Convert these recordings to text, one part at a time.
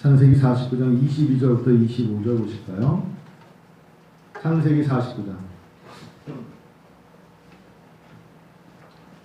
창세기 49장 22절부터 25절 보실까요? 창세기 49장.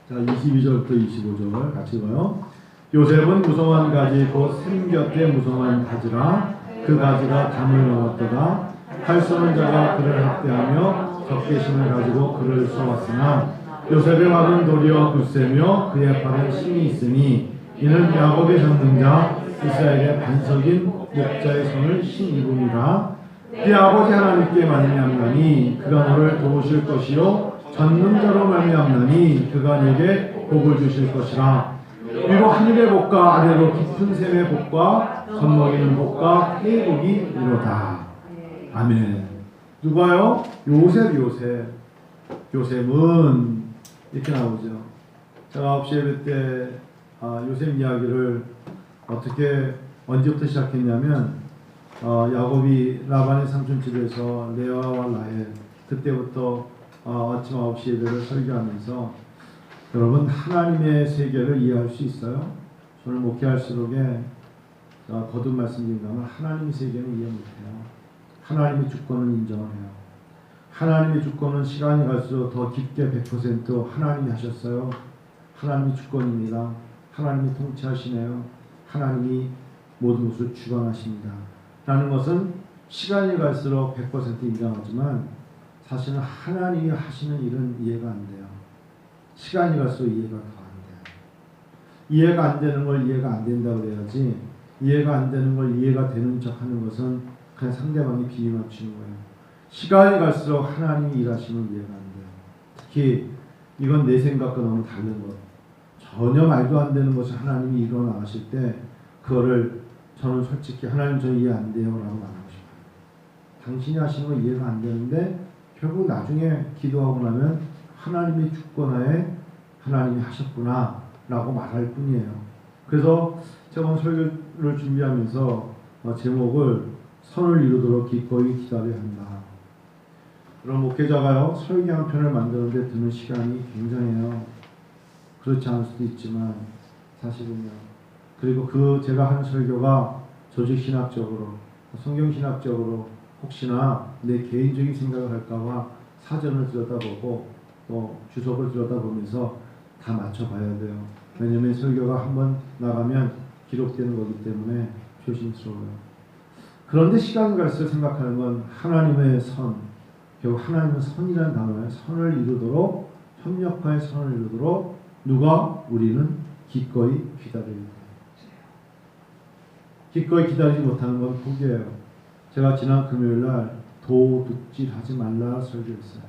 자, 22절부터 25절 같이 봐요. 요셉은 무성한 가지 곧 샘 곁에 무성한 가지라 그 가지가 담을 넘었도다. 칼 쏘는 자가 그를 학대하며 적개심을 가지고 그를 쏘았으나 요셉의 발은 도리어 굳세며 그의 팔은 힘이 있으니 이는 야곱의 전능자 이스라엘의 반석인 목자의 손을 힘입음이라. 네 아버지 하나님께 말미암나니 그가 너를 도우실 것이요 전능자로 말미암나니 그가 네게 복을 주실 것이라. 위로 하늘의 복과 아래로 깊은 샘의 복과 젖먹이는 복과 해의 복이 이로다. 아멘. 누가요? 요셉은 이렇게 나오죠. 제가 9시 예배 때 요셉 이야기를 언제부터 시작했냐면 야곱이 라반의 삼촌 집에서 레아와 라헬, 그때부터 아침 9시 예배를 설교하면서 여러분 하나님의 세계를 이해할 수 있어요? 저는 목회할수록에 거듭 말씀드린다면 하나님의 세계는 이해 못해요. 하나님의 주권은 인정을 해요. 하나님의 주권은 시간이 갈수록 더 깊게 100% 하나님이 하셨어요. 하나님의 주권입니다. 하나님이 통치하시네요. 하나님이 모든 것을 주관하십니다. 라는 것은 시간이 갈수록 100% 인정하지만 사실은 하나님이 하시는 일은 이해가 안 돼요. 시간이 갈수록 이해가 더 안 돼요. 이해가 안 되는 걸 이해가 안 된다고 해야지, 이해가 안 되는 걸 이해가 되는 척 하는 것은 그냥 상대방이 비위 맞추는 거예요. 시간이 갈수록 하나님이 일하시면 이해가 안 돼요. 특히 이건 내 생각과 너무 다른 것, 전혀 말도 안 되는 것을 하나님이 일어나실 때 그거를 저는 솔직히 하나님 저 이해 안 돼요 라고 말하고 싶어요. 당신이 하시는 거 이해가 안 되는데 결국 나중에 기도하고 나면 하나님의 주권하에 하나님이 하셨구나 라고 말할 뿐이에요. 그래서 제가 오늘 설교를 준비하면서 제목을 선을 이루도록 기꺼이 기다려야 한다. 그럼 목회자가요 설교 한 편을 만드는데 드는 시간이 굉장해요. 그렇지 않을 수도 있지만 사실은요. 그리고 제가 하는 설교가 조직신학적으로 성경신학적으로 혹시나 내 개인적인 생각을 할까봐 사전을 들여다보고 또 주석을 들여다보면서 다 맞춰봐야 돼요. 왜냐하면 설교가 한번 나가면 기록되는 거기 때문에 조심스러워요. 그런데 시간이 갈수록 생각하는 건 하나님의 선, 결국 하나님은 선이라는 단어에 선을 이루도록, 협력하여 선을 이루도록 누가? 우리는 기꺼이 기다려야 돼요. 기꺼이 기다리지 못하는 건 포기예요. 제가 지난 금요일날 도둑질하지 말라 설교했어요.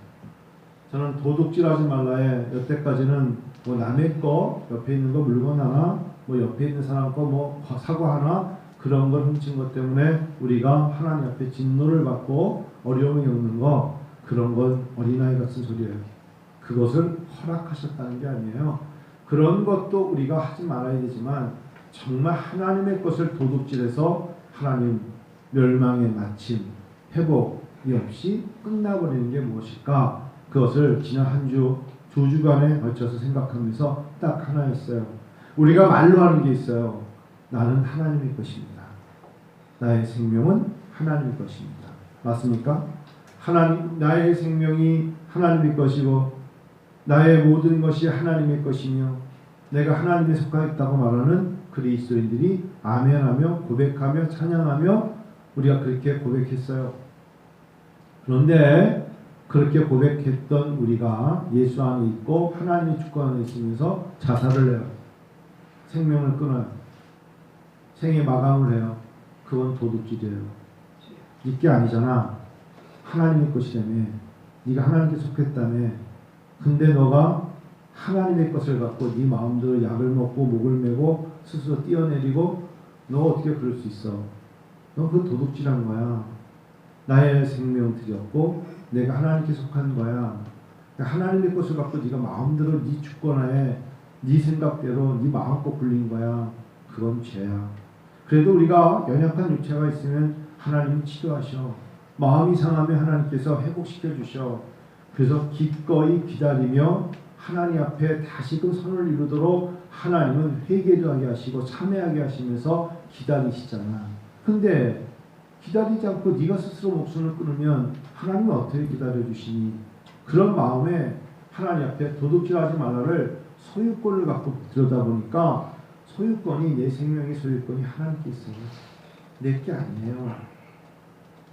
저는 도둑질하지 말라에 여태까지는 뭐 남의 거, 옆에 있는 거 물건 하나, 뭐 옆에 있는 사람 거 뭐 사과 하나 그런 걸 훔친 것 때문에 우리가 하나님 앞에 진노를 받고 어려움을 겪는 거, 그런 건 어린아이 같은 소리예요. 그것을 허락하셨다는 게 아니에요. 그런 것도 우리가 하지 말아야 되지만 정말 하나님의 것을 도둑질해서 하나님 멸망의 마침, 회복이 없이 끝나버리는 게 무엇일까? 그것을 지난 한 주, 2주간에 걸쳐서 생각하면서 딱 하나였어요. 우리가 말로 하는 게 있어요. 나는 하나님의 것입니다. 나의 생명은 하나님의 것입니다. 맞습니까? 나의 생명이 하나님의 것이고 나의 모든 것이 하나님의 것이며 내가 하나님에 속하였다고 말하는 그리스도인들이 아멘하며 고백하며 찬양하며 우리가 그렇게 고백했어요. 그런데 그렇게 고백했던 우리가 예수 안에 있고 하나님의 주권 안에 있으면서 자살을 해요. 생명을 끊어요. 생의 마감을 해요. 그건 도둑질이에요. 이게 아니잖아. 하나님의 것이라며. 네가 하나님께 속했다며. 근데 너가 하나님의 것을 갖고 네 마음대로 약을 먹고 목을 메고 스스로 뛰어내리고 너 어떻게 그럴 수 있어? 너 그 도둑질한 거야. 나의 생명 드렸고 내가 하나님께 속한 거야. 하나님의 것을 갖고 네가 마음대로 네 주권하에 네 생각대로 네 마음껏 굴린 거야. 그건 죄야. 그래도 우리가 연약한 육체가 있으면 하나님이 치료하셔. 마음이 상하면 하나님께서 회복시켜 주셔. 그래서 기꺼이 기다리며 하나님 앞에 다시금 선을 이루도록 하나님은 회개도 하게 하시고 참회하게 하시면서 기다리시잖아. 근데 기다리지 않고 네가 스스로 목숨을 끊으면 하나님은 어떻게 기다려주시니? 그런 마음에 하나님 앞에 도둑질하지 말라를 소유권을 갖고 들여다보니까 소유권이, 내 생명의 소유권이 하나님께 있어요. 내게 아니에요.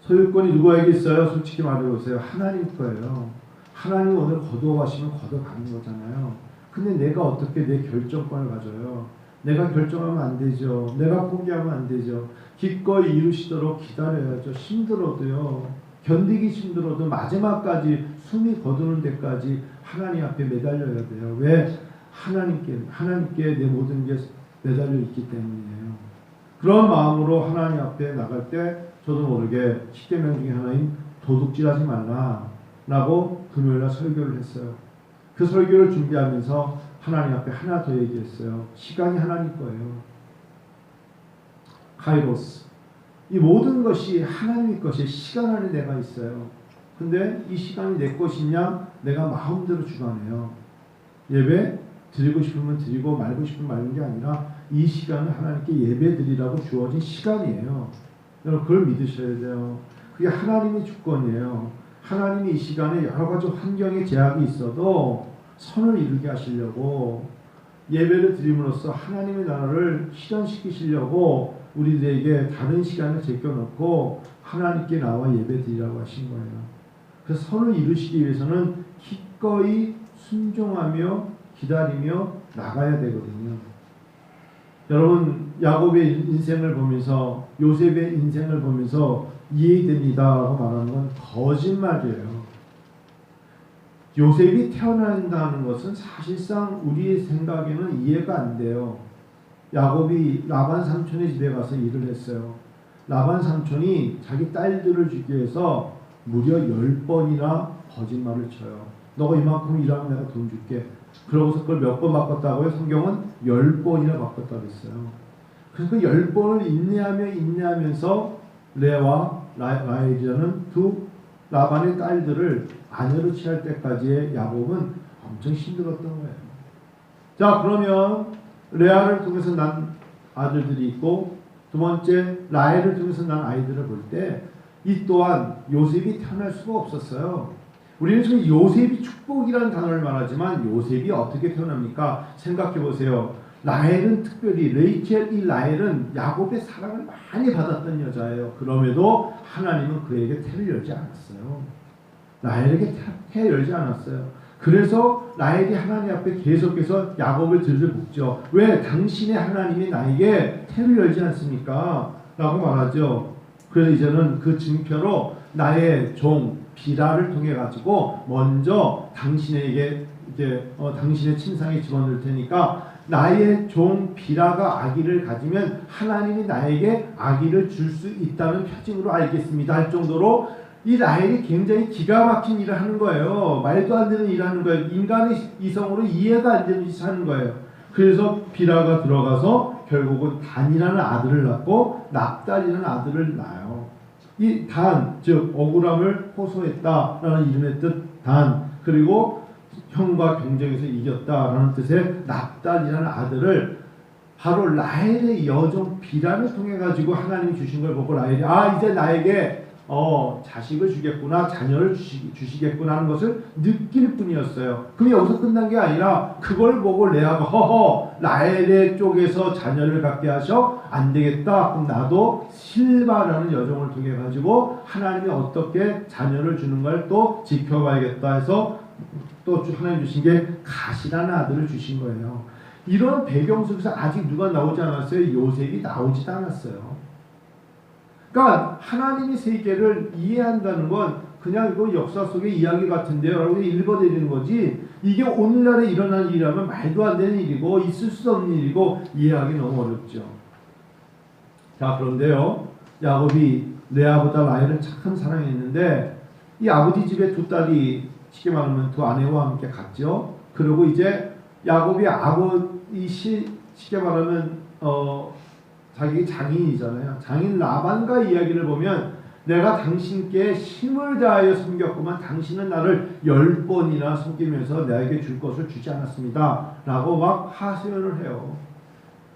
소유권이 누구에게 있어요? 솔직히 말해보세요. 하나님 거예요. 하나님 오늘 거두어가시면 거둬가는 거잖아요. 근데 내가 어떻게 내 결정권을 가져요? 내가 결정하면 안 되죠. 내가 포기하면 안 되죠. 기꺼이 이루시도록 기다려야죠. 힘들어도요. 견디기 힘들어도 마지막까지 숨이 거두는 데까지 하나님 앞에 매달려야 돼요. 왜? 하나님께 내 모든 게 매달려 있기 때문이에요. 그런 마음으로 하나님 앞에 나갈 때 저도 모르게 10계명 중에 하나인 도둑질하지 말라라고 금요일날 설교를 했어요. 그 설교를 준비하면서 하나님 앞에 하나 더 얘기했어요. 시간이 하나님 거예요. 카이로스. 이 모든 것이 하나님의 것이 시간 안에 내가 있어요. 근데 이 시간이 내 것이냐? 내가 마음대로 주관해요. 예배 드리고 싶으면 드리고 말고 싶으면 말는 게 아니라 이 시간은 하나님께 예배 드리라고 주어진 시간이에요. 여러분 그걸 믿으셔야 돼요. 그게 하나님의 주권이에요. 하나님이 이 시간에 여러 가지 환경의 제약이 있어도 선을 이루게 하시려고 예배를 드림으로써 하나님의 나라를 실현시키시려고 우리들에게 다른 시간을 제껴놓고 하나님께 나와 예배 드리라고 하신 거예요. 그래서 선을 이루시기 위해서는 기꺼이 순종하며 기다리며 나가야 되거든요. 여러분 야곱의 인생을 보면서 요셉의 인생을 보면서 이해됩니다 라고 말하는 건 거짓말이에요. 요셉이 태어난다는 것은 사실상 우리의 생각에는 이해가 안 돼요. 야곱이 라반 삼촌의 집에 가서 일을 했어요. 라반 삼촌이 자기 딸들을 주기 위해서 무려 10번이나 거짓말을 쳐요. 너가 이만큼 일하면 내가 돈 줄게. 그러고서 그걸 몇 번 바꿨다고요? 성경은 10번이나 바꿨다고 했어요. 그래서 그 10번을 인내하면서 레아와 라헬이라는 두 라반의 딸들을 아내로 취할 때까지의 야곱은 엄청 힘들었던 거예요. 자, 그러면 레아를 통해서 난 아들들이 있고 두 번째 라헬을 통해서 난 아이들을 볼 때 이 또한 요셉이 태어날 수가 없었어요. 우리는 지금 요셉이 축복이라는 단어를 말하지만 요셉이 어떻게 태어납니까? 생각해 보세요. 라헬은 특별히 레이첼 이 라헬은 야곱의 사랑을 많이 받았던 여자예요. 그럼에도 하나님은 그에게 태를 열지 않았어요. 라헬에게 태 열지 않았어요. 그래서 라헬이 하나님 앞에 계속해서 야곱을 들들 묻죠. 왜 당신의 하나님이 나에게 태를 열지 않습니까? 라고 말하죠. 그래서 이제는 그 증표로 나의 종 비라를 통해 가지고 먼저 당신에게 이제 당신의 침상에 집어넣을 테니까 나의 종 비라가 아기를 가지면 하나님이 나에게 아기를 줄 수 있다는 표징으로 알겠습니다 할 정도로 이 라헬이 굉장히 기가 막힌 일을 하는 거예요. 말도 안 되는 일을 하는 거예요. 인간의 이성으로 이해가 안 되는 짓을 하는 거예요. 그래서 비라가 들어가서 결국은 단이라는 아들을 낳고 납달이라는 아들을 낳아요. 이 단, 즉 억울함을 호소했다라는 이름의 뜻 단, 그리고 형과 경쟁에서 이겼다라는 뜻의 납달이라는 아들을 바로 라헬의 여종 비란을 통해 가지고 하나님이 주신 걸 보고 라헬이 이제 나에게 자식을 주겠구나, 자녀를 주시겠구나 하는 것을 느낄 뿐이었어요. 그럼 여기서 끝난 게 아니라 그걸 보고 레아가 라헬의 쪽에서 자녀를 갖게 하셔? 안 되겠다. 그럼 나도 실바라는 여종을 통해 가지고 하나님이 어떻게 자녀를 주는 걸 또 지켜봐야겠다 해서 또 하나님 주신 게 가시라는 아들을 주신 거예요. 이런 배경 속에서 아직 누가 나오지 않았어요? 요셉이 나오지도 않았어요. 그러니까 하나님의 세계를 이해한다는 건 그냥 이거 역사 속의 이야기 같은데요 라고 읽어내리는 거지, 이게 오늘날에 일어난 일이라면 말도 안 되는 일이고 있을 수 없는 일이고 이해하기 너무 어렵죠. 자, 그런데요, 야곱이 레아보다 라헬을 참 사랑했는데 이 아버지 집에 두 딸이 쉽게 말하면 두 아내와 함께 갔죠. 그리고 이제 야곱이 쉽게 말하면 자기 장인이잖아요. 장인 라반과 이야기를 보면 내가 당신께 힘을 다하여 섬겼구만 당신은 나를 10번이나 속이면서 나에게 줄 것을 주지 않았습니다 라고 막 하소연을 해요.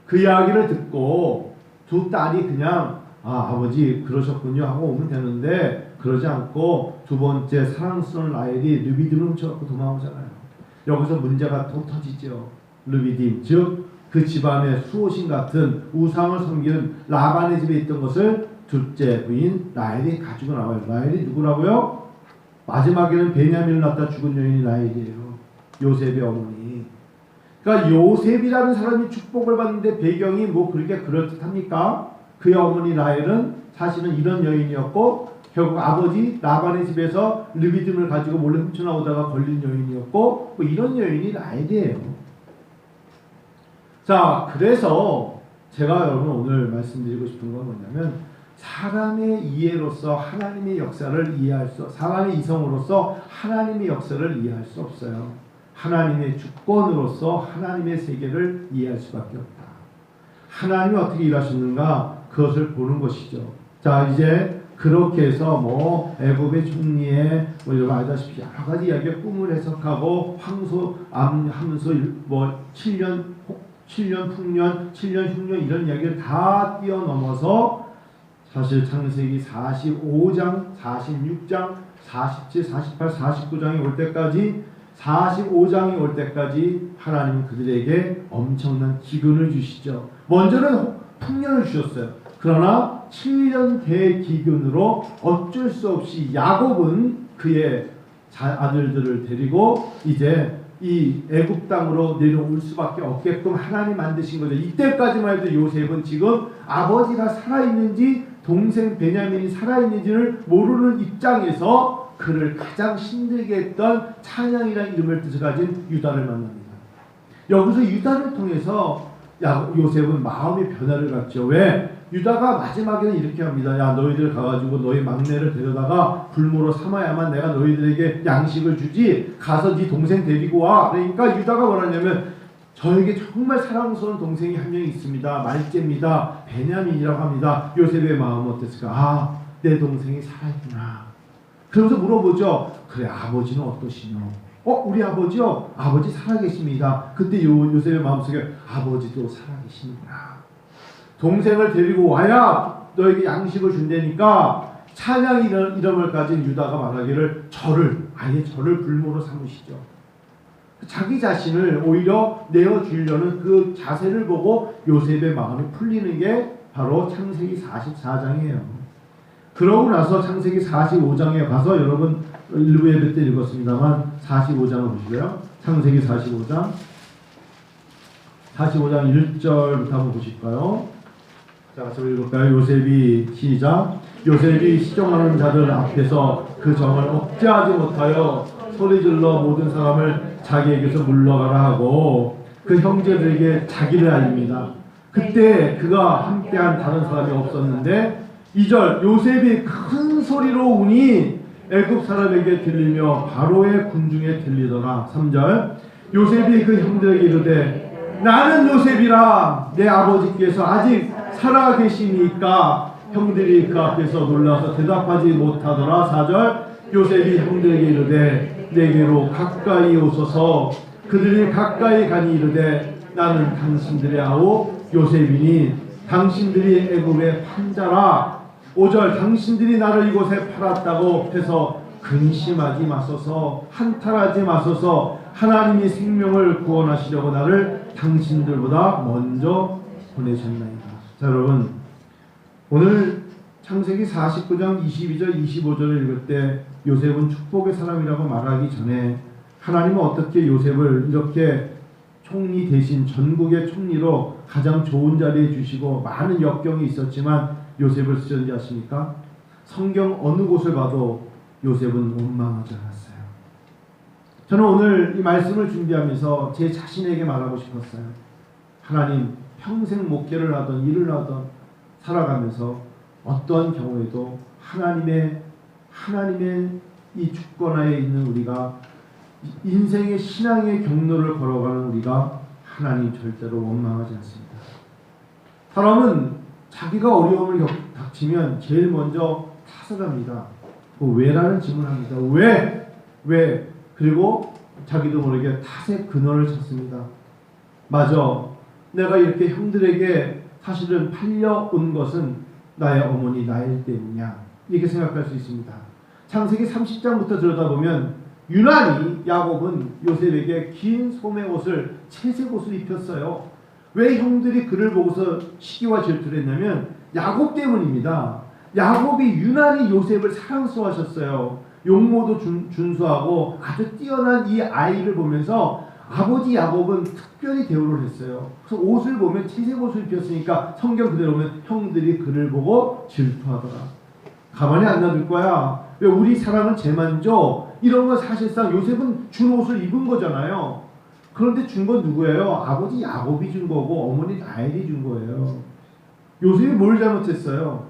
그 이야기를 듣고 두 딸이 그냥 아버지 그러셨군요 하고 오면 되는데 그러지 않고 두 번째 사랑스러운 라헬이 르비딤을 훔쳐갖고 도망오잖아요. 여기서 문제가 또 터지죠. 르비딤 즉 그 집안의 수호신 같은 우상을 섬기는 라반의 집에 있던 것을 둘째 부인 라헬이 가지고 나와요. 라헬이 누구라고요? 마지막에는 베냐민을 낳다 죽은 여인이 라헬이에요. 요셉의 어머니. 그러니까 요셉이라는 사람이 축복을 받는데 배경이 뭐 그렇게 그럴듯합니까? 그의 어머니 라헬은 사실은 이런 여인이었고 결국 아버지 라반의 집에서 르비딤을 가지고 몰래 훔쳐나오다가 걸린 여인이었고 뭐 이런 여인이 라헬이에요. 자, 그래서 제가 여러분 오늘 말씀드리고 싶은 건 뭐냐면 사람의 이해로서 하나님의 역사를 이해할 수, 사람의 이성으로서 하나님의 역사를 이해할 수 없어요. 하나님의 주권으로서 하나님의 세계를 이해할 수밖에 없다. 하나님이 어떻게 일하셨는가 그것을 보는 것이죠. 자, 이제 그렇게 해서 뭐 애굽의 총리에 뭐 여러분 알다시피 여러 가지 이야기의 꿈을 해석하고 황소하면서 뭐 7년 풍년, 7년 흉년 이런 이야기를 다 뛰어넘어서 사실 창세기 45장, 46장, 47, 48, 49장이 올 때까지 45장이 올 때까지 하나님은 그들에게 엄청난 기근을 주시죠. 먼저는 풍년을 주셨어요. 그러나 7년 대기근으로 어쩔 수 없이 야곱은 그의 아들들을 데리고 이제 이 애굽 땅으로 내려올 수밖에 없게끔 하나님 만드신 거죠. 이때까지만 해도 요셉은 지금 아버지가 살아있는지 동생 베냐민이 살아있는지를 모르는 입장에서 그를 가장 힘들게 했던 찬양이라는 이름을 뜻을 가진 유다를 만납니다. 여기서 유다를 통해서 요셉은 마음의 변화를 갖죠. 왜? 유다가 마지막에는 이렇게 합니다. 야, 너희들 가가지고 너희 막내를 데려다가 불모로 삼아야만 내가 너희들에게 양식을 주지. 가서 네 동생 데리고 와. 그러니까 유다가 뭐라냐면 저에게 정말 사랑스러운 동생이 한 명 있습니다. 말째입니다. 베냐민이라고 합니다. 요셉의 마음은 어땠을까? 아, 내 동생이 살아있구나. 그러면서 물어보죠. 그래, 아버지는 어떠시뇨? 우리 아버지요? 아버지 살아계십니다. 그때 요셉의 마음속에 아버지도 살아계시는구나. 동생을 데리고 와야 너에게 양식을 준다니까 찬양 이름을 가진 유다가 말하기를 아예 저를 불모로 삼으시죠. 자기 자신을 오히려 내어주려는 그 자세를 보고 요셉의 마음이 풀리는 게 바로 창세기 44장이에요. 그러고 나서 창세기 45장에 가서 여러분 일부 예배 때 읽었습니다만 45장을 보시고요. 창세기 45장 1절부터 한번 보실까요? 자, 같이 읽을까요? 요셉이 시작. 요셉이 시종하는 자들 앞에서 그 정을 억제하지 못하여 소리질러 모든 사람을 자기에게서 물러가라 하고 그 형제들에게 자기를 알립니다. 그때 그가 함께한 다른 사람이 없었는데 2절 요셉이 큰 소리로 우니 애굽 사람에게 들리며 바로의 군중에 들리더라. 3절 요셉이 그 형들에게 이르되 나는 요셉이라 내 아버지께서 아직 살아 계시니까 형들이 그 앞에서 놀라서 대답하지 못하더라. 4절 요셉이 형들에게 이르되 내게로 가까이 오소서. 그들이 가까이 가니 이르되 나는 당신들의 아우 요셉이니 당신들이 애굽의 환자라. 5절 당신들이 나를 이곳에 팔았다고 해서 근심하지 마소서. 한탄하지 마소서. 하나님이 생명을 구원하시려고 나를 당신들보다 먼저 보내셨나이다. 자, 여러분 오늘 창세기 49장 22절 25절을 읽을 때 요셉은 축복의 사람이라고 말하기 전에 하나님은 어떻게 요셉을 이렇게 총리 대신 전국의 총리로 가장 좋은 자리에 주시고 많은 역경이 있었지만 요셉을 쓰셨는지 아십니까? 성경 어느 곳을 봐도 요셉은 원망하지 않았어요. 저는 오늘 이 말씀을 준비하면서 제 자신에게 말하고 싶었어요. 하나님, 평생 목회를 하던 일을 하던 살아가면서 어떠한 경우에도 하나님의 이 주권하에 있는 우리가 인생의 신앙의 경로를 걸어가는 우리가 하나님 절대로 원망하지 않습니다. 사람은 자기가 어려움을 닥치면 제일 먼저 타설합니다. 왜라는 질문을 합니다. 왜? 그리고 자기도 모르게 탓의 근원을 찾습니다. 맞아. 내가 이렇게 형들에게 사실은 팔려온 것은 나의 어머니 라헬 때문이냐 이렇게 생각할 수 있습니다. 창세기 30장부터 들여다보면 유난히 야곱은 요셉에게 긴 소매 옷을 채색 옷을 입혔어요. 왜 형들이 그를 보고서 시기와 질투를 했냐면 야곱 때문입니다. 야곱이 유난히 요셉을 사랑스러워하셨어요. 용모도 준수하고 아주 뛰어난 이 아이를 보면서 아버지 야곱은 특별히 대우를 했어요. 그래서 옷을 보면 채색 옷을 입혔으니까 성경 그대로 보면 형들이 그를 보고 질투하더라. 가만히 안 놔둘 거야. 왜 우리 사랑은 재만족 이런 건 사실상 요셉은 준 옷을 입은 거잖아요. 그런데 준 건 누구예요? 아버지 야곱이 준 거고 어머니 라헬이 준 거예요. 요셉이 뭘 잘못했어요?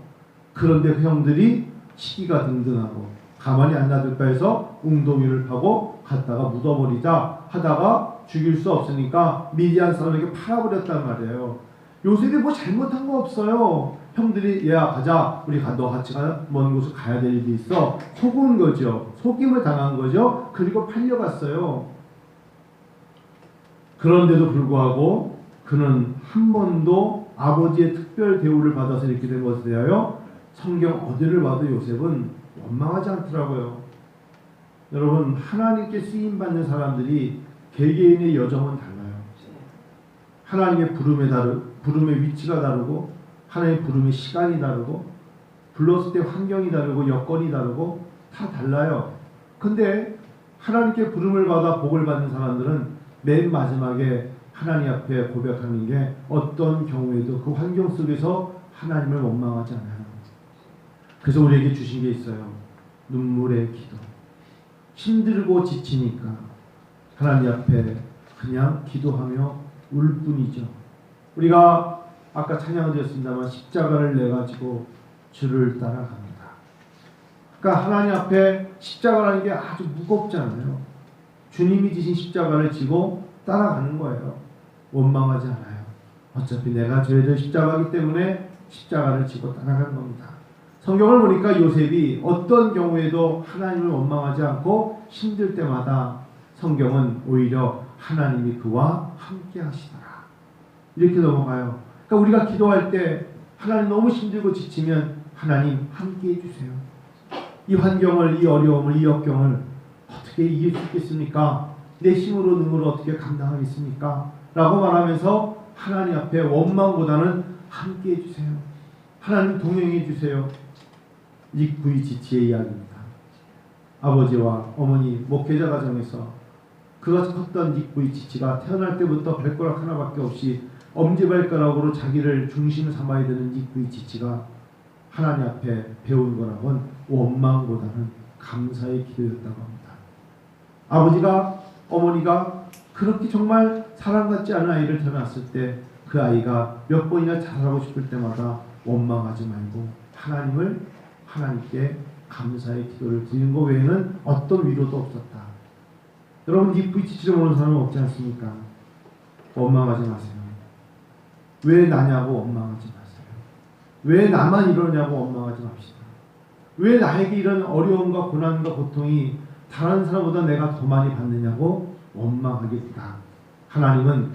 그런데 그 형들이 시기가 등등하고 가만히 안 놔둘까 해서 웅덩이를 파고 갖다가 묻어버리자 하다가 죽일 수 없으니까 미디안 사람에게 팔아버렸단 말이에요. 요셉이 뭐 잘못한 거 없어요. 형들이 얘야 가자 우리 너 같이 먼 곳을 가야 될 일이 있어 속은 거죠. 속임을 당한 거죠. 그리고 팔려갔어요. 그런데도 불구하고 그는 한 번도 아버지의 특별 대우를 받아서 이렇게 된 것에 대하여 성경 어디를 봐도 요셉은 원망하지 않더라고요. 여러분 하나님께 쓰임받는 사람들이 개개인의 여정은 달라요. 하나님의 부름의 위치가 다르고 하나님의 부름의 시간이 다르고 불렀을 때 환경이 다르고 여건이 다르고 다 달라요. 근데 하나님께 부름을 받아 복을 받는 사람들은 맨 마지막에 하나님 앞에 고백하는 게 어떤 경우에도 그 환경 속에서 하나님을 원망하지 않아요. 그래서 우리에게 주신 게 있어요. 눈물의 기도. 힘들고 지치니까 하나님 앞에 그냥 기도하며 울 뿐이죠. 우리가 아까 찬양을 드렸습니다만 십자가를 내가지고 주를 따라갑니다. 그러니까 하나님 앞에 십자가라는 게 아주 무겁잖아요. 주님이 지신 십자가를 지고 따라가는 거예요. 원망하지 않아요. 어차피 내가 져야 될 십자가이기 때문에 십자가를 지고 따라가는 겁니다. 성경을 보니까 요셉이 어떤 경우에도 하나님을 원망하지 않고 힘들 때마다 성경은 오히려 하나님이 그와 함께 하시더라. 이렇게 넘어가요. 그러니까 우리가 기도할 때 하나님 너무 힘들고 지치면 하나님 함께 해주세요. 이 환경을, 이 어려움을, 이 역경을 어떻게 이길 수 있겠습니까? 내 힘으로 능으로 어떻게 감당하겠습니까? 라고 말하면서 하나님 앞에 원망보다는 함께 해주세요. 하나님 동행해 주세요. 익부이지치의 이야기입니다. 아버지와 어머니 목회자 가정에서 그가 컸던 익부이지치가 태어날 때부터 발가락 하나밖에 없이 엄지발가락으로 자기를 중심 삼아야 되는 익부이지치가 하나님 앞에 배운 거라곤 원망보다는 감사의 기도였다고 합니다. 아버지가 어머니가 그렇게 정말 사랑 같지 않은 아이를 태어났을 때 그 아이가 몇 번이나 자라고 싶을 때마다 원망하지 말고 하나님께 감사의 기도를 드리는 것 외에는 어떤 위로도 없었다. 여러분 익부이지치를 모르는 사람은 없지 않습니까? 원망하지 마세요. 왜 나냐고 원망하지 마세요. 왜 나만 이러냐고 원망하지 맙시다. 왜 나에게 이런 어려움과 고난과 고통이 다른 사람보다 내가 더 많이 받느냐고 원망하겠다. 하나님은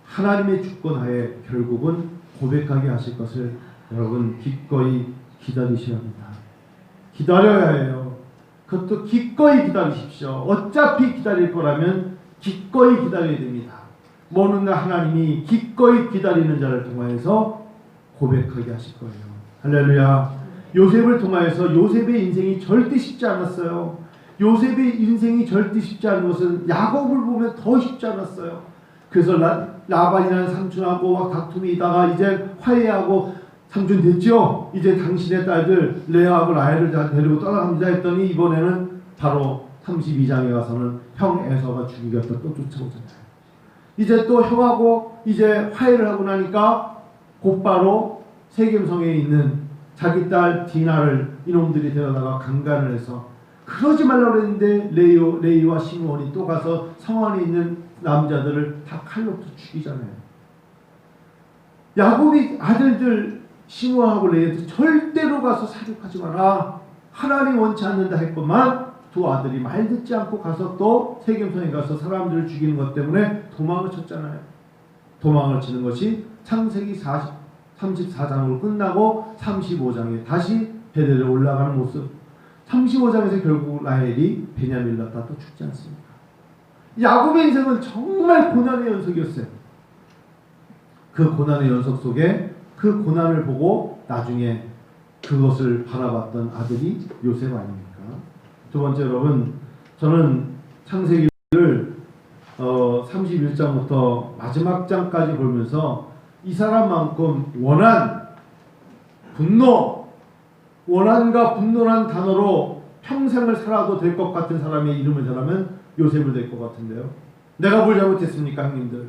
하나님의 주권하에 결국은 고백하게 하실 것을 여러분 기꺼이 기다리셔야 합니다. 기다려야 해요. 그것도 기꺼이 기다리십시오. 어차피 기다릴 거라면 기꺼이 기다려야 됩니다. 먼 날 하나님이 기꺼이 기다리는 자를 통하여서 고백하게 하실 거예요. 할렐루야. 요셉을 통하여서 요셉의 인생이 절대 쉽지 않았어요. 요셉의 인생이 절대 쉽지 않은 것은 야곱을 보면 더 쉽지 않았어요. 그래서 라반이라는 삼촌하고 막 다툼이 있다가 이제 화해하고 삼촌 됐죠? 이제 당신의 딸들 레아하고 라헬을 데리고 떠나갑니다 했더니 이번에는 바로 32장에 가서는 형 에서가 죽이겠다 또 쫓아오잖아요. 이제 또 형하고 이제 화해를 하고 나니까 곧바로 세겜성에 있는 자기 딸 디나를 이놈들이 데려다가 강간을 해서 그러지 말라고 했는데 레이와 시므온이 또 가서 성 안에 있는 남자들을 다 칼로 죽이잖아요. 야곱이 아들들 시므온하고 레이한테 절대로 가서 사륙하지 마라. 하나님 원치 않는다 했건만 두 아들이 말 듣지 않고 가서 또 세겜성에 가서 사람들을 죽이는 것 때문에 도망을 쳤잖아요. 도망을 치는 것이 창세기 34장으로 끝나고 35장에 다시 베델에 올라가는 모습. 35장에서 결국 라헬이 베냐민을 낳다 또 죽지 않습니다. 야곱의 인생은 정말 고난의 연속이었어요. 그 고난의 연속 속에 그 고난을 보고 나중에 그것을 바라봤던 아들이 요셉 아닙니까? 두 번째, 여러분, 저는 창세기를 31장부터 마지막 장까지 보면서 이 사람만큼 원한과 분노란 단어로 평생을 살아도 될 것 같은 사람의 이름을 전하면 요셉을 될 것 같은데요. 내가 뭘 잘못했습니까, 형님들?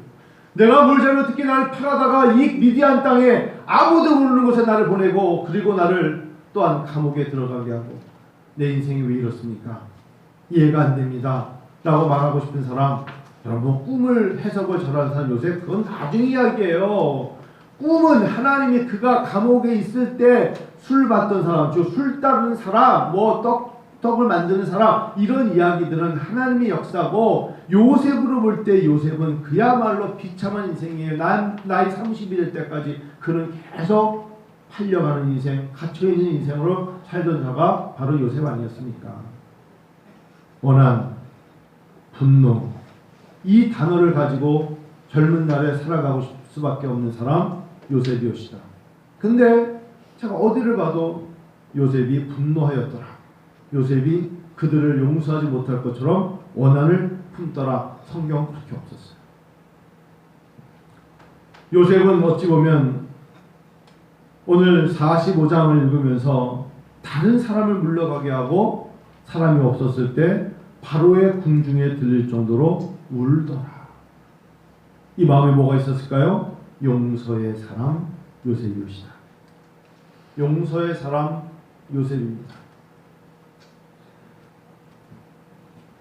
내가 뭘 잘못했기에 나를 팔아다가 이 미디안 땅에 아무도 모르는 곳에 나를 보내고, 그리고 나를 또한 감옥에 들어가게 하고, 내 인생이 왜 이렇습니까? 이해가 안 됩니다 라고 말하고 싶은 사람, 여러분, 꿈을 해석을 절하는 사람 요셉, 그건 나중 이야기예요. 꿈은 하나님이 그가 감옥에 있을 때 술 받던 사람, 즉 술 따르는 사람, 떡을 만드는 사람, 이런 이야기들은 하나님의 역사고, 요셉으로 볼 때 요셉은 그야말로 비참한 인생이에요. 나이 30이 될 때까지 그는 계속 팔려가는 인생, 갇혀있는 인생으로 살던 자가 바로 요셉 아니었습니까? 원한, 분노, 이 단어를 가지고 젊은 날에 살아가고 수밖에 없는 사람, 요셉이었다. 근데 제가 어디를 봐도 요셉이 분노하였더라. 요셉이 그들을 용서하지 못할 것처럼 원한을 품더라. 성경 그렇게 없었어요. 요셉은 어찌 보면 오늘 45장을 읽으면서 다른 사람을 물러가게 하고 사람이 없었을 때 바로의 궁중에 들릴 정도로 울더라. 이 마음에 뭐가 있었을까요? 용서의 사람 요셉이었다. 용서의 사람 요셉입니다.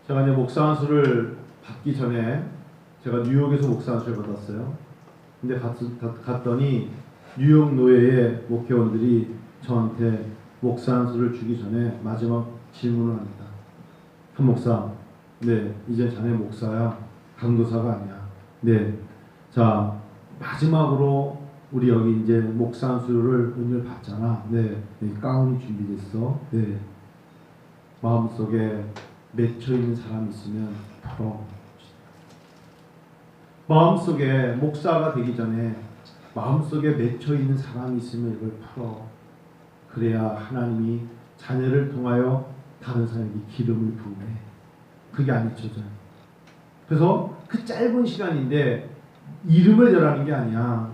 제가 이제 목사 안수를 받기 전에 제가 뉴욕에서 목사 안수를 받았어요. 근데 갔더니 뉴욕 노예의 목회원들이 저한테 목사 안수를 주기 전에 마지막 질문을 합니다. 한 목사, 네, 이제 자네 목사야, 강도사가 아니야. 네, 자 마지막으로 우리 여기 이제 목사 안수를 오늘 받잖아. 네, 가운이 준비됐어. 네, 마음속에 맺혀 있는 사람 있으면 풀어. 마음속에 목사가 되기 전에 마음속에 맺혀 있는 사람이 있으면 이걸 풀어. 그래야 하나님이 자녀를 통하여 다른 사람에게 기름을 부으네. 그게 안 잊혀져요. 그래서 그 짧은 시간인데 이름을 전하는 게 아니야.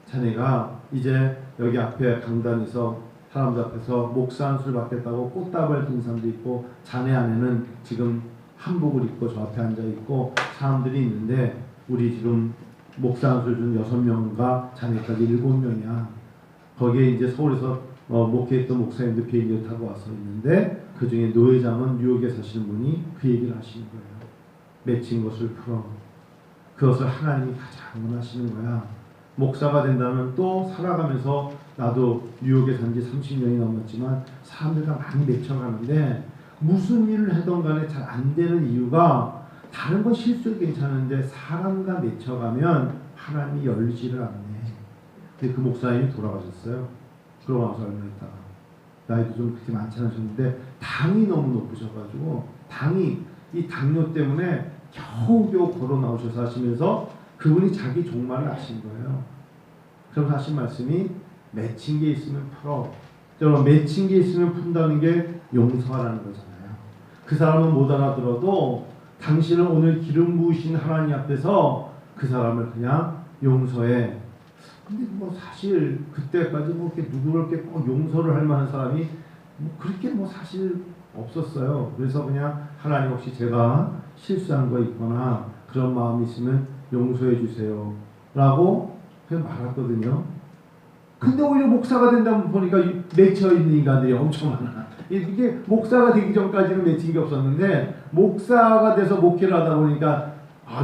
자네가 이제 여기 앞에 강단에서 사람들 앞에서 목사 안수를 받겠다고 꽃다발 든 사람도 있고, 자네 안에는 지금 한복을 입고 저 앞에 앉아 있고 사람들이 있는데, 우리 지금 목사 안수를 준 6명과 자네까지 7명이야. 거기에 이제 서울에서 목회했던 목사님들 비행기를 타고 와서 있는데, 그 중에 노회장은 뉴욕에 사시는 분이 그 얘기를 하시는 거예요. 맺힌 것을 풀어. 그것을 하나님이 가장 원하시는 거야. 목사가 된다면 또 살아가면서, 나도 뉴욕에 산 지 30년이 넘었지만 사람들과 많이 맺혀가는데, 무슨 일을 하던 간에 잘 안 되는 이유가, 다른 건 실수도 괜찮은데 사람과 맺혀가면 하나님이 열지를 않네. 근데 그 목사님이 돌아가셨어요. 그러고 나서 얼마 있다가, 나이도 좀 그렇게 많지 않으셨는데 당이 너무 높으셔가지고, 이 당뇨 때문에 겨우겨우 걸어 나오셔서 하시면서 그분이 자기 종말을 아신 거예요. 그래서 하신 말씀이, 맺힌 게 있으면 풀어. 여러분, 맺힌 게 있으면 푼다는 게 용서하라는 거잖아요. 그 사람은 못 알아들어도 당신은 오늘 기름 부으신 하나님 앞에서 그 사람을 그냥 용서해. 근데 뭐 사실 그때까지 뭐 이렇게 누구를 이렇게 꼭 용서를 할 만한 사람이 뭐 그렇게 뭐 사실 없었어요. 그래서 그냥 하나님, 혹시 제가 실수한 거 있거나 그런 마음이 있으면 용서해 주세요 라고 그냥 말했거든요. 근데 오히려 목사가 된다면 보니까 맺혀 있는 인간들이 엄청 많아. 이게 목사가 되기 전까지는 맺힌 게 없었는데, 목사가 돼서 목회를 하다 보니까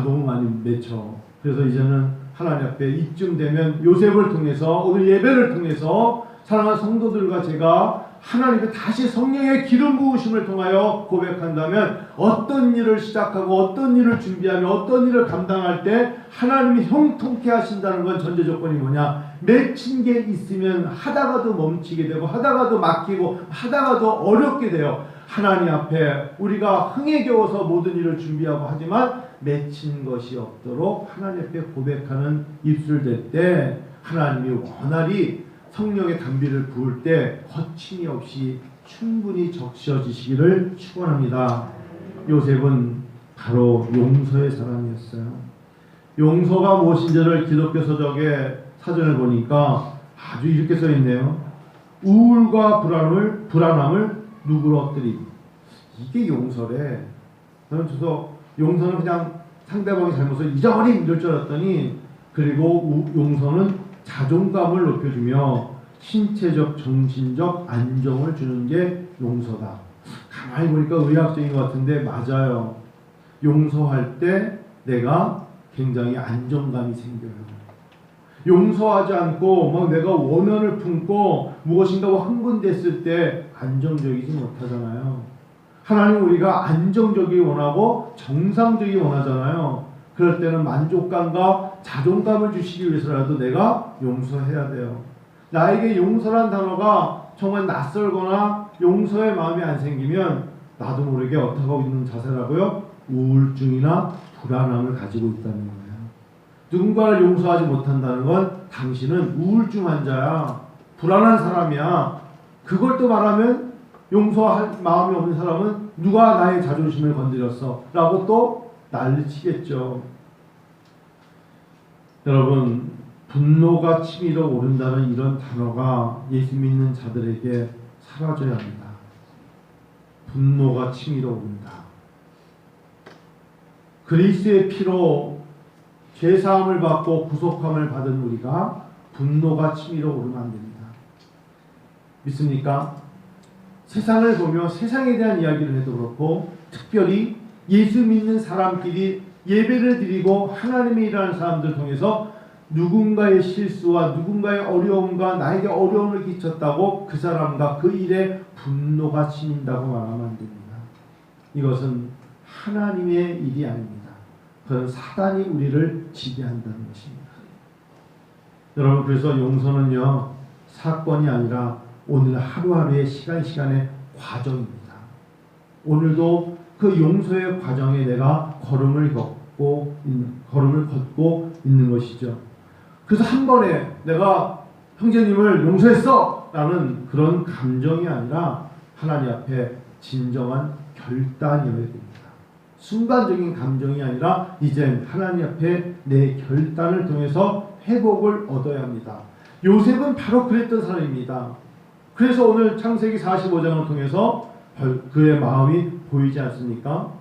너무 많이 맺혀. 그래서 이제는 하나님 앞에 이쯤 되면 요셉을 통해서, 오늘 예배를 통해서 사랑하는 성도들과 제가 하나님의 다시 성령의 기름 부으심을 통하여 고백한다면 어떤 일을 시작하고 어떤 일을 준비하며 어떤 일을 감당할 때 하나님이 형통케 하신다는 건 전제 조건이 뭐냐? 맺힌 게 있으면 하다가도 멈추게 되고 하다가도 막히고 하다가도 어렵게 돼요. 하나님 앞에 우리가 흥에 겨워서 모든 일을 준비하고 하지만 맺힌 것이 없도록 하나님 앞에 고백하는 입술 될 때 하나님이 원활히 성령의 단비를 부을 때 거침이 없이 충분히 적셔지시기를 축원합니다. 요셉은 바로 용서의 사람이었어요. 용서가 무엇인지를 기독교 서적의 사전을 보니까 아주 이렇게 써 있네요. 우울과 불안함을 누그러뜨리기. 이게 용서래. 저는 용서는 그냥 상대방의 잘못을 잊어버림 이럴 줄 알았더니, 그리고 용서는 자존감을 높여주며 신체적, 정신적 안정을 주는 게 용서다. 가만히 보니까 의학적인 것 같은데 맞아요. 용서할 때 내가 굉장히 안정감이 생겨요. 용서하지 않고 막 내가 원한을 품고 무엇인가 흥분됐을 때 안정적이지 못하잖아요. 하나님 우리가 안정적이기 원하고 정상적이기 원하잖아요. 그럴 때는 만족감과 자존감을 주시기 위해서라도 내가 용서해야 돼요. 나에게 용서란 단어가 정말 낯설거나 용서의 마음이 안 생기면 나도 모르게 어떻게 하고 있는 자세라고요? 우울증이나 불안함을 가지고 있다는 거예요. 누군가를 용서하지 못한다는 건 당신은 우울증 환자야. 불안한 사람이야. 그걸 또 말하면 용서할 마음이 없는 사람은 누가 나의 자존심을 건드렸어? 라고 또 난리치겠죠. 여러분, 분노가 치밀어 오른다는 이런 단어가 예수 믿는 자들에게 사라져야 합니다. 분노가 치밀어 오른다. 그리스도의 피로 죄사함을 받고 구속함을 받은 우리가 분노가 치밀어 오르면 안 됩니다. 믿습니까? 세상을 보며 세상에 대한 이야기를 해도 그렇고, 특별히 예수 믿는 사람끼리 예배를 드리고 하나님의 일하는 사람들 통해서 누군가의 실수와 누군가의 어려움과 나에게 어려움을 끼쳤다고 그 사람과 그 일에 분노가 치민다고 말하면 안 됩니다. 이것은 하나님의 일이 아닙니다. 그건 사단이 우리를 지배한다는 것입니다. 여러분, 그래서 용서는요, 사건이 아니라 오늘 하루하루의 시간의 과정입니다. 오늘도 그 용서의 과정에 내가 걸음을 걷고 있는 것이죠. 그래서 한 번에 내가 형제님을 용서했어! 라는 그런 감정이 아니라 하나님 앞에 진정한 결단이어야 됩니다. 순간적인 감정이 아니라 이젠 하나님 앞에 내 결단을 통해서 회복을 얻어야 합니다. 요셉은 바로 그랬던 사람입니다. 그래서 오늘 창세기 45장을 통해서 그의 마음이 보이지 않습니까?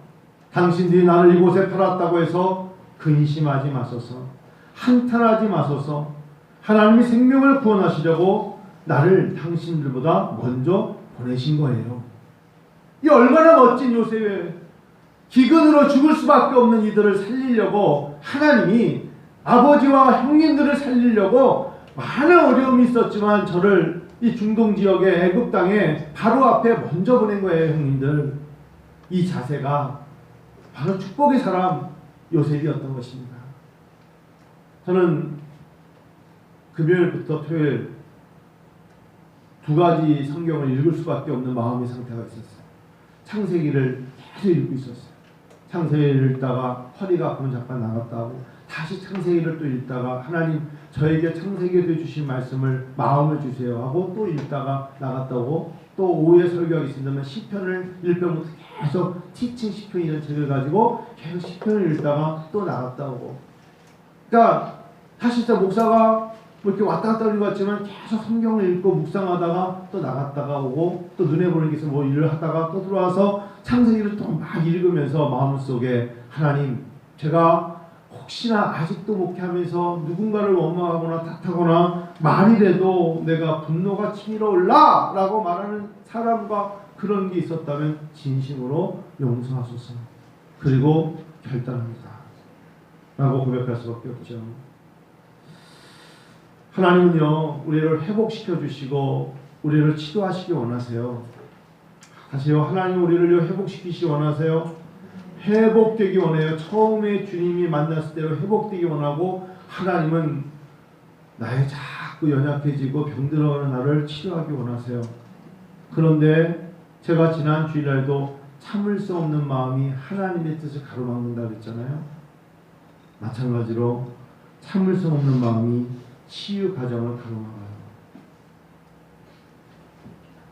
당신들이 나를 이곳에 팔았다고 해서 근심하지 마소서, 한탄하지 마소서. 하나님이 생명을 구원하시려고 나를 당신들보다 먼저 보내신 거예요. 이 얼마나 멋진 요셉의 기근으로 죽을 수밖에 없는 이들을 살리려고 하나님이 아버지와 형님들을 살리려고 많은 어려움이 있었지만 저를 이 중동 지역의 애굽 땅에 바로 앞에 먼저 보낸 거예요. 형님들, 이 자세가 바로 축복의 사람 요셉이었던 것입니다. 저는 금요일부터 토요일 두 가지 성경을 읽을 수밖에 없는 마음의 상태가 있었어요. 창세기를 계속 읽고 있었어요. 창세기를 읽다가 허리가 아프면 잠깐 나갔다 하고 다시 창세기를 또 읽다가 하나님 저에게 창세기에 주신 말씀을 마음을 주세요 하고 또 읽다가 나갔다 오고, 또 오후에 설교가 있으면 시편을 1편부터 계속 티칭 시편 이런 책을 가지고 계속 시편을 읽다가 또 나갔다 오고, 그러니까 사실상 목사가 뭐 이렇게 왔다 갔다 하는 것 같지만 계속 성경을 읽고 묵상하다가 또 나갔다가 오고, 또 눈에 보는 게 있으면 뭐 일을 하다가 또 들어와서 창세기를 또 막 읽으면서 마음속에 하나님, 제가 혹시나 아직도 목회하면서 누군가를 원망하거나 탓하거나 말이라도 내가 분노가 치밀어 올라 라고 말하는 사람과 그런 게 있었다면 진심으로 용서하소서. 그리고 결단합니다 라고 고백할 수밖에 없죠. 하나님은요, 우리를 회복시켜 주시고 우리를 치료하시기 원하세요. 다시요, 하나님 우리를 회복시키시기 원하세요. 회복되기 원해요. 처음에 주님이 만났을 때로 회복되기 원하고, 하나님은 나의 자꾸 연약해지고 병들어가는 나를 치료하기 원하세요. 그런데 제가 지난 주일날도 참을 수 없는 마음이 하나님의 뜻을 가로막는다 그랬잖아요. 마찬가지로 참을 수 없는 마음이 치유 과정을 가로막아요.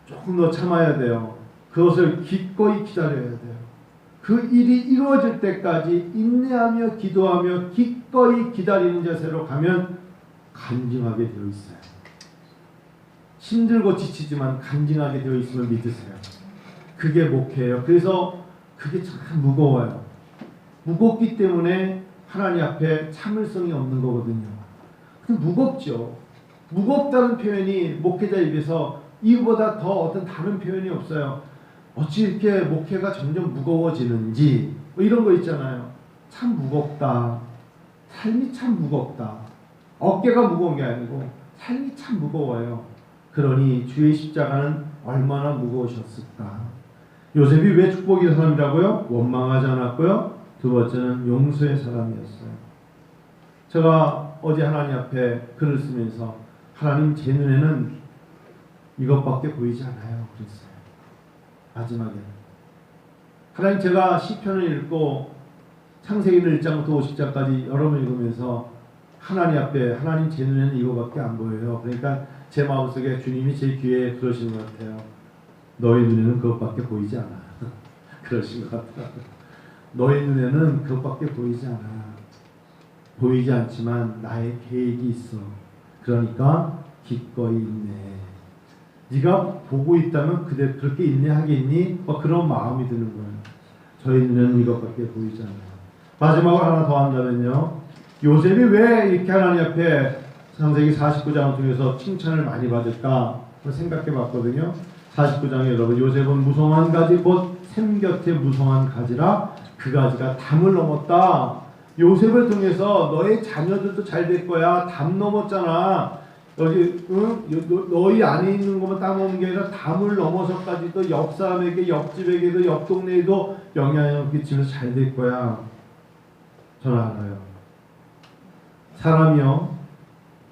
조금 더 참아야 돼요. 그것을 기꺼이 기다려야 돼요. 그 일이 이루어질 때까지 인내하며 기도하며 기꺼이 기다리는 자세로 가면 간증하게 되어 있어요. 힘들고 지치지만 간증하게 되어 있음을 믿으세요. 그게 목회예요. 그래서 그게 참 무거워요. 무겁기 때문에 하나님 앞에 참을성이 없는 거거든요. 근데 무겁죠. 무겁다는 표현이 목회자 입에서 이보다 더 어떤 다른 표현이 없어요. 어찌 이렇게 목회가 점점 무거워지는지, 뭐 이런 거 있잖아요. 참 무겁다. 삶이 참 무겁다. 어깨가 무거운 게 아니고 삶이 참 무거워요. 그러니 주의 십자가는 얼마나 무거우셨을까. 요셉이 왜 축복의 사람이라고요? 원망하지 않았고요. 두 번째는 용서의 사람이었어요. 제가 어제 하나님 앞에 글을 쓰면서 하나님 제 눈에는 이것밖에 보이지 않아요 그랬어요. 마지막에는 하나님, 제가 시편을 읽고 창세기 1장부터 50장까지 여러 번 읽으면서 하나님 앞에, 하나님 제 눈에는 이거밖에 안 보여요. 그러니까 제 마음속에 주님이 제 귀에 그러시는 것 같아요. 너의 눈에는 그것밖에 보이지 않아. 그러신 것 같아요. 너의 눈에는 그것밖에 보이지 않아. 보이지 않지만 나의 계획이 있어. 그러니까 기꺼이 인내해. 네가 보고 있다면 그렇게 인내하겠니? 그런 마음이 드는 거예요. 저희 눈에는 이것밖에 보이지 않아요. 마지막으로 하나 더 한다면요, 요셉이 왜 이렇게 하나님 앞에 창세기 49장 통해서 칭찬을 많이 받을까 생각해 봤거든요. 49장에 여러분, 요셉은 무성한 가지 곧 샘 곁에 무성한 가지라 그 가지가 담을 넘었다. 요셉을 통해서 너의 자녀들도 잘 될 거야. 담 넘었잖아. 여기 너희 안에 있는 것만 딱 넘는 게 아니라 담을 넘어서까지도 옆 사람에게, 옆집에게도, 옆 동네에도 영향을 끼치면서 잘 될 거야. 저는 알아요. 사람이요,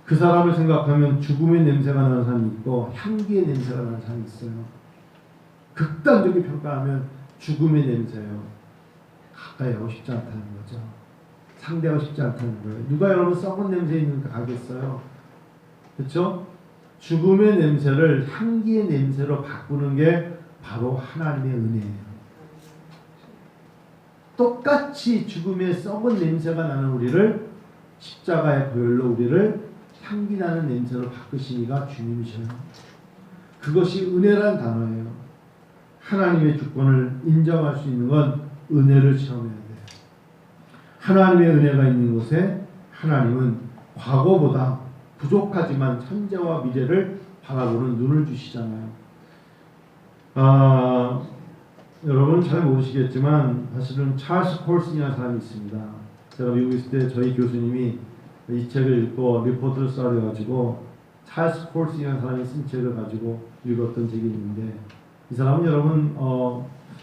그 사람을 생각하면 죽음의 냄새가 나는 사람이 있고 향기의 냄새가 나는 사람이 있어요. 극단적인 평가하면 죽음의 냄새예요. 가까이 하고 싶지 않다는 거죠. 상대하고 싶지 않다는 거예요. 누가 여러분 썩은 냄새 있는 거 가겠어요? 그렇죠? 죽음의 냄새를 향기의 냄새로 바꾸는 게 바로 하나님의 은혜예요. 똑같이 죽음의 썩은 냄새가 나는 우리를 십자가의 보혈로 우리를 향기나는 냄새로 바꾸시니가 주님이셔요. 그것이 은혜란 단어예요. 하나님의 주권을 인정할 수 있는 건 은혜를 체험해야 돼요. 하나님의 은혜가 있는 곳에 하나님은 과거보다 부족하지만 현재와 미래를 바라보는 눈을 주시잖아요. 여러분 잘 모르시겠지만 사실은 찰스 콜슨이라는 사람이 있습니다. 제가 미국에 있을 때 저희 교수님이 이 책을 읽고 리포트를 써가지고 찰스 콜슨이라는 사람이 쓴 책을 가지고 읽었던 책이 있는데, 이 사람은 여러분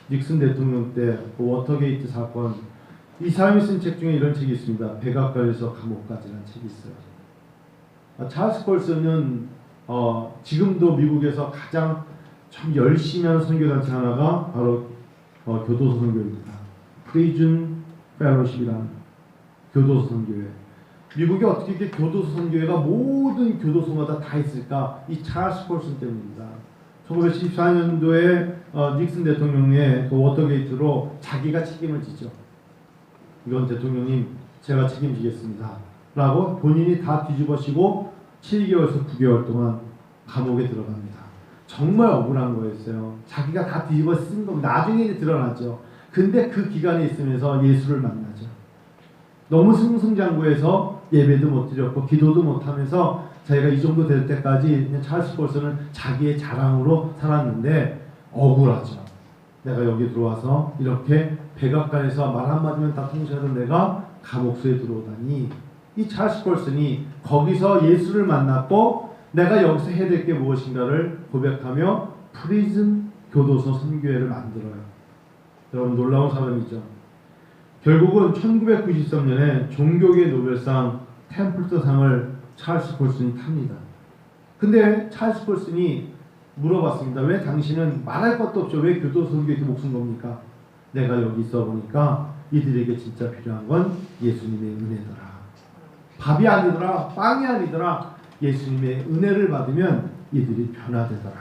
닉슨 대통령 때 그 워터게이트 사건, 이 사람이 쓴 책 중에 이런 책이 있습니다. 백악관에서 감옥까지라는 책이 있어요. 찰스 콜슨은 지금도 미국에서 가장 참 열심히 하는 선교단체 하나가 바로 교도소 선교입니다. 프리즌 펠로십이라는 교도소 선교회. 미국에 어떻게 이렇게 교도소 선교회가 모든 교도소마다 다 있을까? 이 찰스 콜슨 때문입니다. 1914년도에 닉슨 대통령의 그 워터게이트로 자기가 책임을 지죠. 이건 대통령님 제가 책임지겠습니다 라고 본인이 다 뒤집어쓰고 7개월에서 9개월 동안 감옥에 들어갑니다. 정말 억울한 거였어요. 자기가 다 뒤집어 쓴 거 나중에 드러났죠. 근데 그 기간에 있으면서 예수를 만나죠. 너무 승승장구해서 예배도 못 드렸고 기도도 못하면서 자기가 이 정도 될 때까지 그냥 찰스 콜슨은 자기의 자랑으로 살았는데 억울하죠. 내가 여기 들어와서 이렇게 백악관에서 말 한마디면 다 통제하던 내가 감옥소에 들어오다니 이 찰스 콜슨이 거기서 예수를 만났고 내가 여기서 해야 될 게 무엇인가를 고백하며 프리즌 교도소 선교회를 만들어요. 여러분 놀라운 사람이죠. 결국은 1993년에 종교계 노벨상 템플턴상을 찰스 콜슨이 탑니다. 근데 찰스 콜슨이 물어봤습니다. 왜 당신은 말할 것도 없죠. 왜 교도소 선교에 목숨 겁니까? 내가 여기 있어 보니까 이들에게 진짜 필요한 건 예수님의 은혜더라. 밥이 아니더라. 빵이 아니더라. 예수님의 은혜를 받으면 이들이 변화되더라.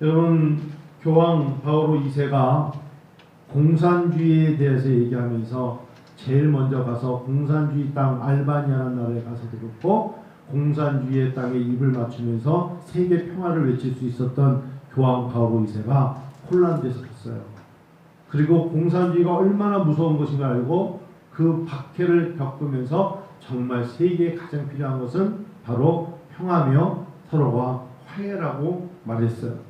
여러분 교황 바오로 2세가 공산주의에 대해서 얘기하면서 제일 먼저 가서 공산주의 땅 알바니아라는 나라에 가서 들었고 공산주의의 땅에 입을 맞추면서 세계 평화를 외칠 수 있었던 교황 바오로 2세가 폴란드에서 갔어요. 그리고 공산주의가 얼마나 무서운 것인가 알고 그 박해를 겪으면서 정말 세계에 가장 필요한 것은 바로 평화며 서로가 화해라고 말했어요.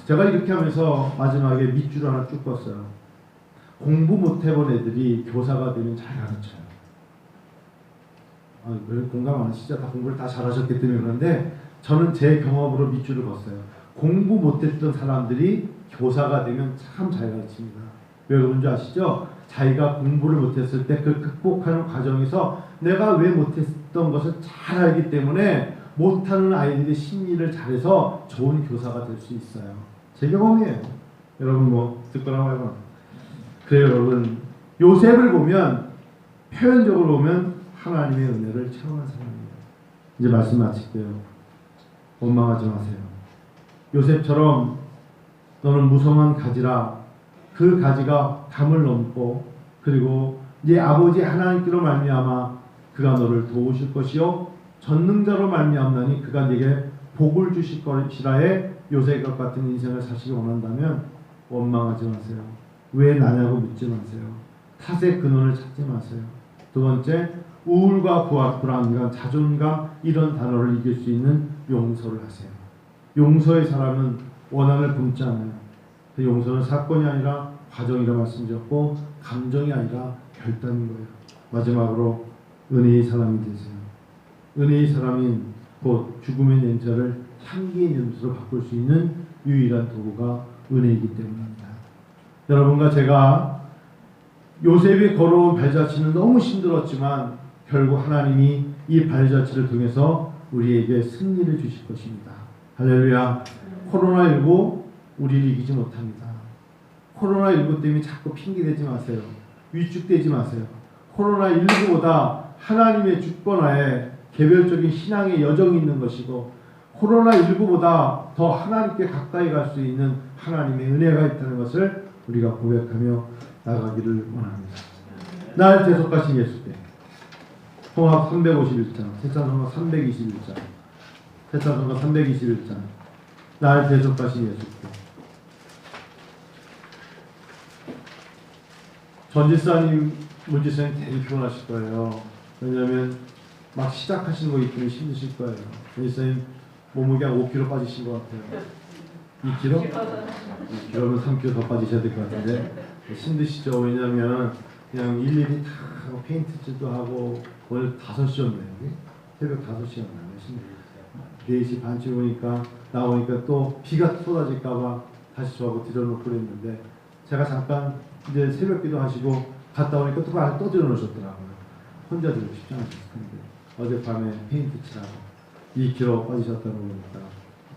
제가 이렇게 하면서 마지막에 밑줄 하나 쭉 껐어요. 공부 못 해본 애들이 교사가 되면 잘 가르쳐요. 왜 공감 안 하시죠? 다 공부를 다 잘하셨기 때문에. 그런데 저는 제 경험으로 밑줄을 걷어요. 공부 못했던 사람들이 교사가 되면 참 잘 가르칩니다. 왜 그런지 아시죠? 자기가 공부를 못했을 때 그 극복하는 과정에서 내가 왜 못했던 것을 잘 알기 때문에 못하는 아이들의 심리를 잘해서 좋은 교사가 될 수 있어요. 제 경험이에요. 여러분 뭐 듣거나 말거나. 그래요 여러분. 요셉을 보면 표현적으로 보면 하나님의 은혜를 체험한 사람이에요. 이제 말씀 마칠게요. 원망하지 마세요. 요셉처럼 너는 무성한 가지라. 그 가지가 담을 넘고 그리고 네 아버지 하나님께로 말미암아 그가 너를 도우실 것이요 전능자로 말미암나니 그가 네게 복을 주실 것이라에 요셉과 같은 인생을 사시기 원한다면 원망하지 마세요. 왜 나냐고 묻지 마세요. 탓의 근원을 찾지 마세요. 두 번째, 우울과 불안감, 자존감 이런 단어를 이길 수 있는 용서를 하세요. 용서의 사람은 원한을 품지 않아요. 그 용서는 사건이 아니라 과정이라 말씀드렸고 감정이 아니라 결단인 거예요. 마지막으로 은혜의 사람이 되세요. 은혜의 사람인 곧 죽음의 냄새를 향기의 냄새로 바꿀 수 있는 유일한 도구가 은혜이기 때문입니다. 여러분과 제가 요셉이 걸어온 발자취는 너무 힘들었지만 결국 하나님이 이 발자취를 통해서 우리에게 승리를 주실 것입니다. 할렐루야. 코로나19 우리를 이기지 못합니다. 코로나19 때문에 자꾸 핑계대지 마세요. 위축되지 마세요. 코로나19보다 하나님의 주권하에 개별적인 신앙의 여정이 있는 것이고 코로나19보다 더 하나님께 가까이 갈 수 있는 하나님의 은혜가 있다는 것을 우리가 고백하며 나가기를 원합니다. 날 대속하신 예수께 통합 351장, 세찬성가 321장, 세찬성가 321장, 날 대속하신 예수께. 전지사님, 문지사님 되게 피곤하실 거예요. 왜냐하면 막 시작하시는 거 있더니 힘드실 거예요. 전지사님 몸무게 한 5kg 빠지신 것 같아요. 2kg? 2kg면 3kg 더 빠지셔야 될 것 같은데 힘드시죠? 왜냐하면 그냥 일일이 다 페인트칠도 하고 오늘 5시였네요. 새벽 5시였나요? 4시 반쯤 오니까 나오니까 또 비가 쏟아질까봐 다시 저하고 들여놓고 그랬는데 제가 잠깐 이제 새벽기도 하시고 갔다 오니까 또 안에 또 들여놓으셨더라고요. 혼자 들고 쉽지 않으셨을 텐데 어젯밤에 페인트칠하고 2kg 빠지셨다고 그러니까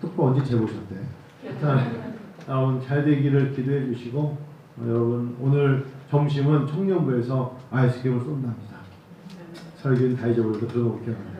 또 언제 재보셨대? 일단 잘 되기를 기도해 주시고 여러분 오늘 점심은 청년부에서 아이스크림을 쏜답니다. 설교는 다 잊어버려서 들어놓을게요.